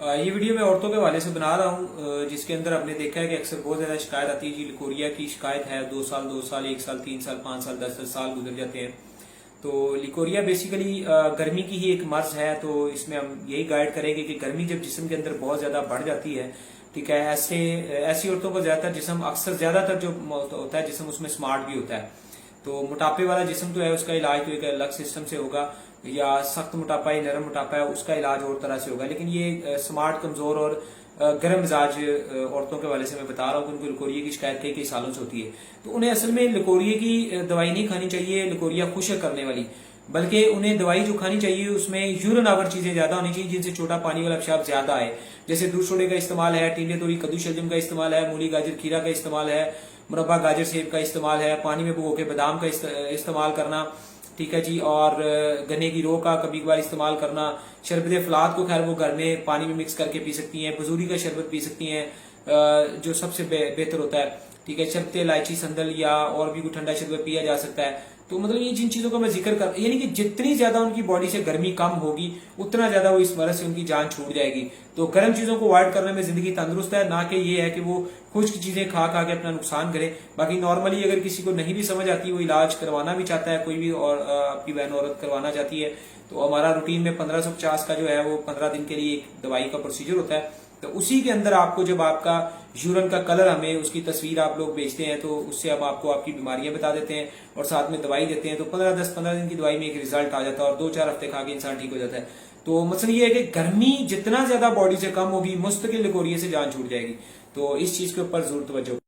ये वीडियो मैं औरतों के हवाले से बना रहा हूँ, जिसके अंदर आपने देखा है कि अक्सर बहुत ज्यादा शिकायत आती है जी। लिकोरिया की शिकायत है, 2 साल 1 साल 3 साल 5 साल 10 साल गुजर जाते हैं। तो लिकोरिया बेसिकली गर्मी की ही एक मर्ज है। तो इसमें हम यही गाइड करेंगे कि गर्मी जब जिस्म के अंदर बहुत ज्यादा बढ़ जाती है, ठीक है, ऐसी औरतों को ज्यादातर जिस्म, अक्सर ज्यादातर जो होता है जिस्म, उसमें स्मार्ट भी होता है। तो मोटापे वाला जिस्म जो है उसका इलाज तो एक अलग सिस्टम से होगा, या सख्त मोटापा या नरम मोटापा है उसका इलाज और तरह से होगा। लेकिन ये स्मार्ट, कमजोर और गर्म मिजाज औरतों के वाले से मैं बता रहा हूँ कि उनको लिकोरिया की शिकायत कई कई सालों से होती है। तो उन्हें असल में लिकोरिया की दवाई नहीं खानी चाहिए, लिकोरिया खुश्क करने वाली, बल्कि उन्हें दवाई जो खानी चाहिए उसमें यूरिन आवर चीजें ज्यादा होनी चाहिए, जिनसे छोटा पानी वाला पेशाब ज्यादा आए। जैसे दूध सोडे का इस्तेमाल है, टींडे तोरी कद्दू शलजम का इस्तेमाल है, मूली गाजर खीरा का इस्तेमाल है, मुरब्बा गाजर सेब का इस्तेमाल है, पानी में भिगो के बादाम का इस्तेमाल करना, ठीक है जी, और गन्ने की रो का कभी कभार इस्तेमाल करना। शरबत फलाद को खैर वो घर में पानी में मिक्स करके पी सकती हैं। बजूरी का शरबत पी सकती हैं, जो सबसे बेहतर होता है, ठीक है। शरबत इलायची संदल या और भी कोई ठंडा शरबत पिया जा सकता है। तो मतलब ये जिन चीजों का मैं जिक्र कर, यानी कि जितनी ज्यादा उनकी बॉडी से गर्मी कम होगी उतना ज्यादा वो इस मरज से उनकी जान छूट जाएगी। तो गर्म चीजों को अवॉइड करने में जिंदगी तंदुरुस्त है, ना कि ये है कि वो खुश्क चीजें खा खा के अपना नुकसान करे। बाकी नॉर्मली अगर किसी को नहीं भी समझ आती, वो इलाज करवाना भी चाहता है, कोई भी और आपकी बहन औरत करवाना चाहती है, तो हमारा रूटीन में 1550 का जो है वो 15 दिन के लिए एक दवाई का प्रोसीजर होता है। तो उसी के अंदर आपको जब आपका यूरिन का कलर, हमें उसकी तस्वीर आप लोग भेजते हैं, तो उससे हम आपको आपकी बीमारियां बता देते हैं और साथ में दवाई देते हैं। तो 15 दिन की दवाई में एक रिजल्ट आ जाता है और 2-4 हफ्ते खा के इंसान ठीक हो जाता है। तो मसला ये है कि गर्मी जितना ज्यादा बॉडी से कम होगी, मुस्तकिल लिकोरिया से जान छूट जाएगी। तो इस चीज के ऊपर जरूर तवज्जो।